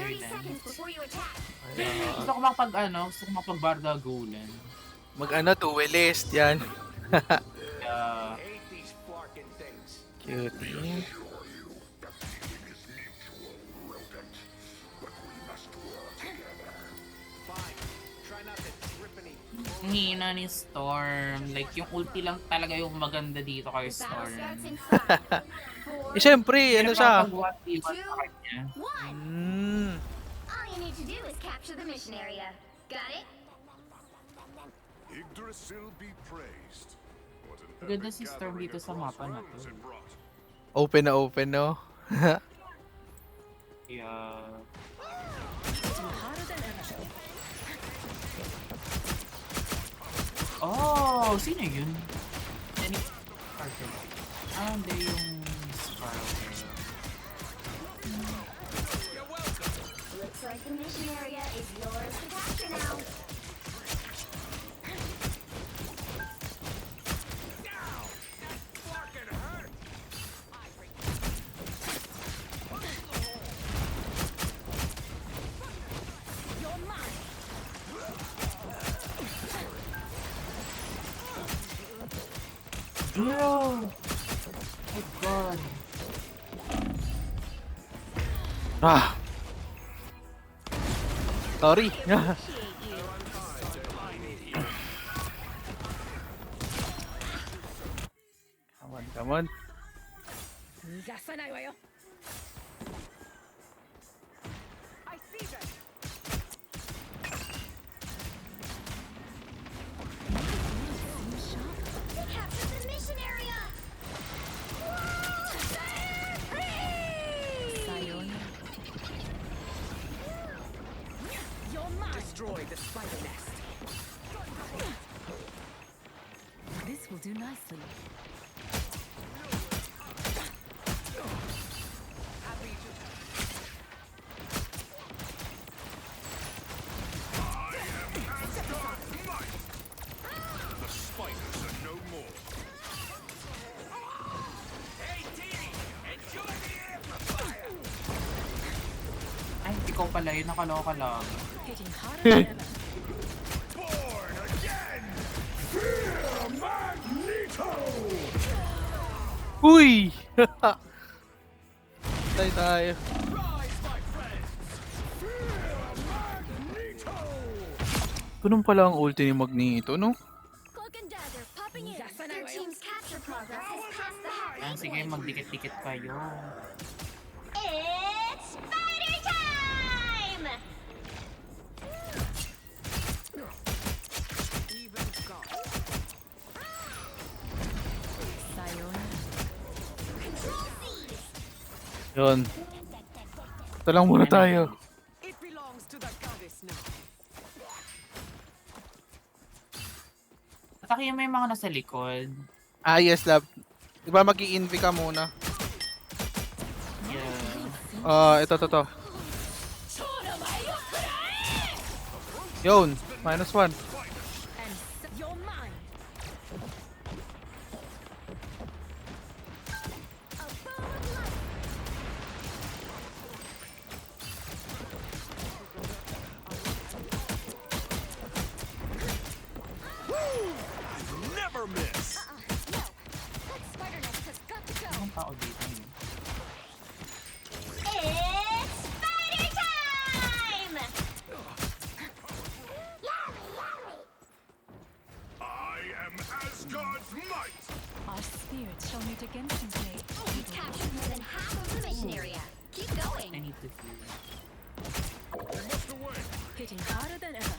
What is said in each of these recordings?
30 then. seconds before you attack. Gusto ko makapag gusto ko makapag-bardagulan. Mag-ano, duelist. Yan. Kaya, Cutie. ang hina ni Storm. Like, yung ulti lang talaga yung maganda dito kay Battle Storm. starts in 5, 4, Siyempre, ano siya? Pag 1v1 sa kanya. 1. Hmm. All you need to do is capture the mission area. Got it? Yggdrasil be praised. What an Maganda epic si Storm gathering dito sa across mapa na to. realms it brought. Open, no? Kaya, oh, sino yun? Any Carter. Hindi yung Scarlet. Looks like the mission area is yours to capture now. Oh my god. Ah. Sorry. Come on. 逃がさないわよ。They captured the mission area. Destroy the spider nest. This will do nicely. The spiders are no more. Ay, ikaw pala yun. Nakaloka lang. Hitting harder than ever. Born again! Fear Magneto! Uy! Tayo. Rise, my friends! Fear Magneto! Ganun pala ang ulti ni Magneto, no? Cloak and dagger popping in. Yes, I know. Your team's capture progress has passed the Ayan, halfway sige, point. magdikit-dikit kayo. It's spider time! Sayonara. Control C's. Yun. Ito lang muna tayo. It belongs to the goddess now. Atake mo yung mga nasa likod. Ah, yes, love. Diba mag-i-envy ka muna? Yeah. Ito. Yun. -1. And you're mine. A ball of light. Never miss! No. That spider nest has got to go. Anong tao dito? It's spider time! I am Asgard's might! Our spirits shall meet again someday. You've captured more than half of the mission area. Keep I going. need to feel. We must away! Hitting harder than ever.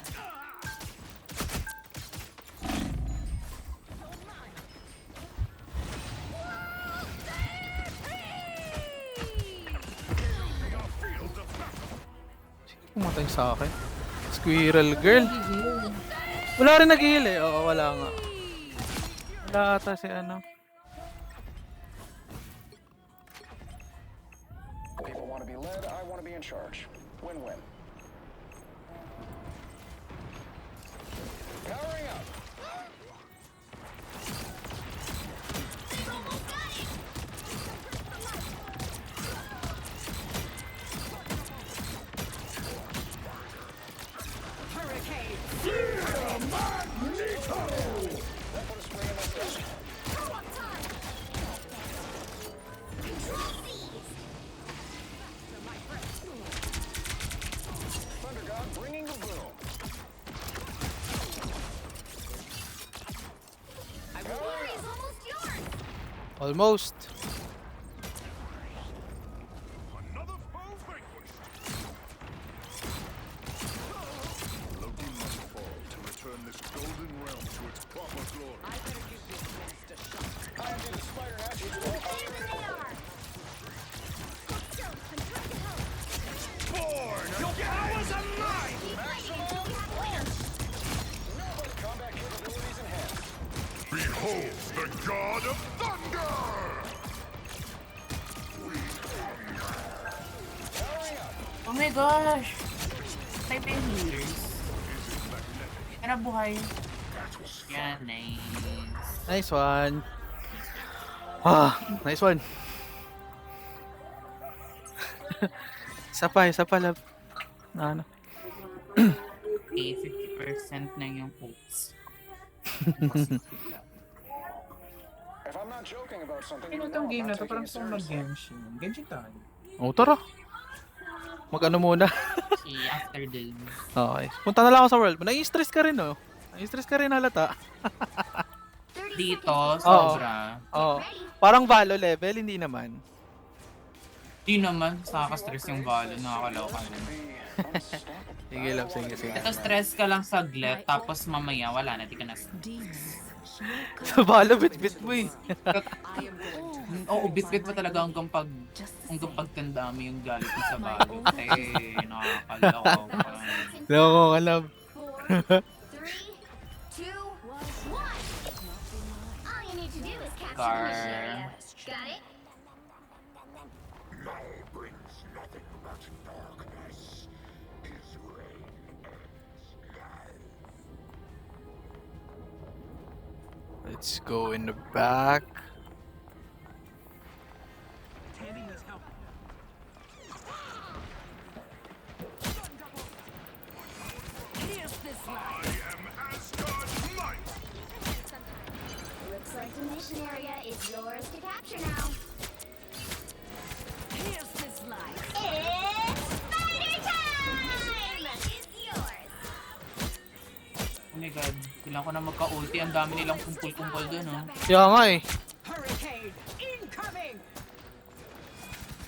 Field of battle! Pumatay sa akin. Squirrel girl. Wala rin nag-heal eh. Oo, wala nga. Wala ata si ano. People want to be led, I want to be in charge. Win-win. Powering up. Almost. Another foe vanquished. Loki must fall to return this golden realm to its proper glory. I better give this nest a shot. I am the spider natural. There they are. Hold still. I'm trying to help. Born! Your powers are mine! Keep fighting until we have land. Combat capabilities enhanced. Behold the god of thunder! Oh my gosh! Type in healers. Yan ang buhay. Yan, nice. Nice one. Ah, nice one. Isa pa, love. Ano? Okay, 50% na yung hopes. If I'm not joking about something, Ano you tong know game I'm na not to? Parang taking itong it seriously. mag-Genshin. Genshin tayo. Oh, tara. Mag-ano muna. Okay, after this. Okay. Punta na lang ako sa world. Nai-stress ka rin, oh. Nai-stress ka rin halata. 30 Dito, seconds. sobra. Oo. Parang Valo level, hindi naman. Di naman, nakaka-stress yung Valo, nakakaloka lang. Sige, love. Sige. Ito, stress ka lang saglit, tapos mamaya, wala na, di ka na. Demons. Sa Valo, bit-bit mo eh. I am going to Oo, bit-bit mo talaga hanggang pagtanda mo yung galit mo sa Valo. Eh, nakakaloka. Loko ka, love. 4, 3, 2, 1. All you need to do is capture Car. the mission area. Got it? Now brings nothing but darkness. His reign ends now. Let's go in the back. Here's this life. I am Asgard's might! Looks like the mission area is yours to capture now. Here's this life. It's spider time! Is yours. Oh my god, kailangan ko na magka-ulti. Ang dami nilang kumpul-kumpul dun, oh. Kaya nga eh. Hurricane incoming.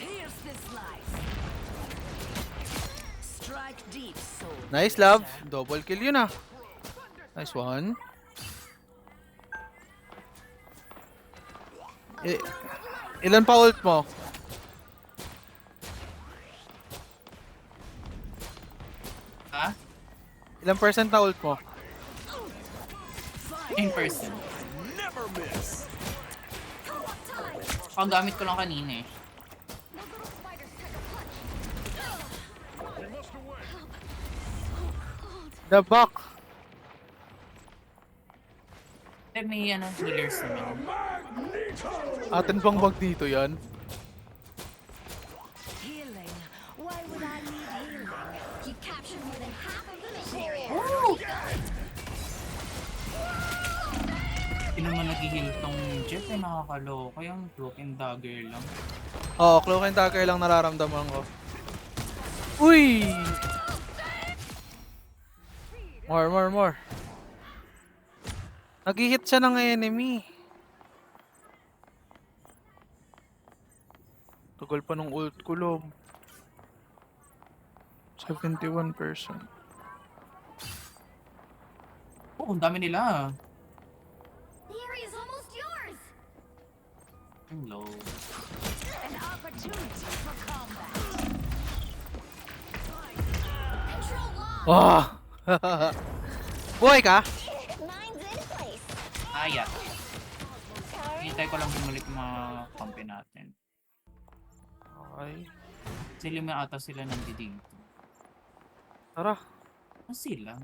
Here's this life. Strike deep, soul. Nice, love. Double kill yun ah. Nice one. Ilan pa ult mo? Ha? Ilan percent na ult mo? 10%. Never miss! Ang gamit ko lang kanina eh. We must away! The back. Pero may healers naman. Atin bang bag dito yan? Healing. Why would I need healing? You captured more than half of the mission area. Hindi naman nag-heal tong Jeff eh, nakakaloka. Yung broken dagger lang. Oo, cloak and dagger lang nararamdaman ko. Uy! More. Nag-hit siya ng enemy. Tagal pa ng ult ko, love. 71%. Oh, ang dami nila. The area is almost yours. Hello. An opportunity for combat. Control lock. Wah! Buhay ka? Mine's in place. Ayat. Hintay ko lang bumalik yung mga kampi natin. Okay. Sila may ata sila nandidig. Tara. Ano sila?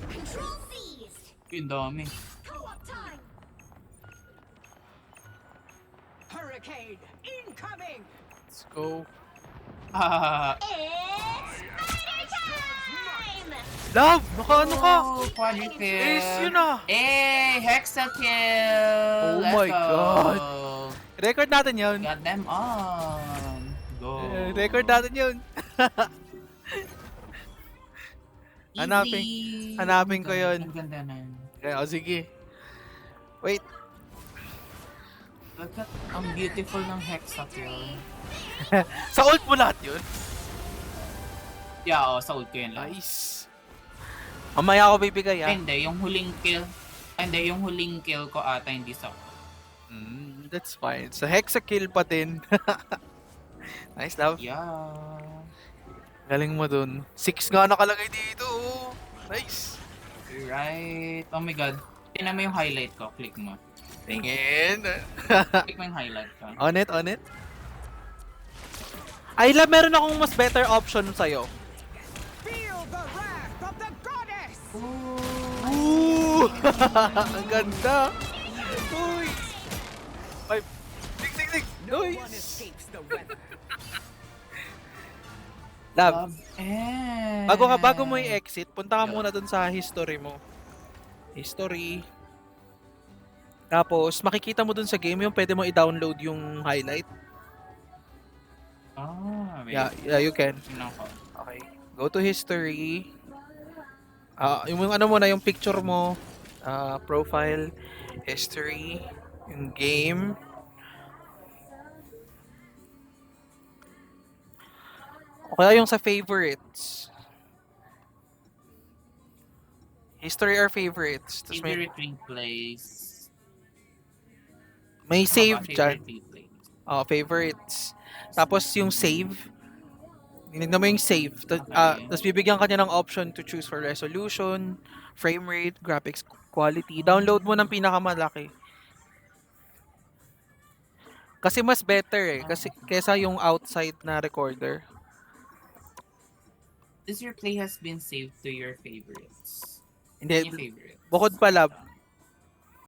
Control seized. Yung dami. Co-op time. Hurricane incoming. Let's go. Ah, It's spider time! Love! Naka-ano ka? oh, quadrikill. Ace yun ah! Hexakill! Oh Let's my go. God. Record natin yun. Got them on. Go. Record natin yun. Hanapin. Easy. Hanapin Oh my ko God, yun. Ang ganda na. Okay, o sige. Wait. Look at, ang beautiful ng hexakill. Sa ult mo lahat yun? Yeah, sa ult ko yun lang. Nice. Mamaya ako bibigay Ay, ah. hindi, yung huling kill. Ay, hindi, yung huling kill ko ata hindi sa That's fine. So hexa-kill pa din. Nice, love. Yeah. Galing mo dun. 6 nga nakalagay dito. Nice. Right. Oh my God. Tingnan mo yung highlight ko. Click mo. Tingin. Click mo yung highlight ko. On it, on it. Ay, love, meron akong mas better option sa'yo. Feel the wrath of the goddess! Ooh! Ang ganda! Uy! 5, 6, 6, 6! No one Nice! escapes the weather. Love, And... bago mo i-exit, punta ka muna dun sa history mo. History. Tapos, makikita mo dun sa game yung pwede mo i-download yung highlight. Wait. Yeah, you can. Tingnan ko. Okay. Go to history. Yung ano mo na, yung picture mo. Profile. History. Yung game. O kaya yung sa favorites. History or favorites. Tapos Favorite replays. may save dyan. Favorite replays. Favorites. Tapos yung save. Tinignan mo yung save. Okay. Tapos bibigyan ka niya ng option to choose for resolution, frame rate, graphics quality. Download mo ng pinakamalaki. Kasi mas better eh. Kasi kesa yung outside na recorder. This replay has been saved to your favorites. Hindi, Yung favorite. bukod pa lab,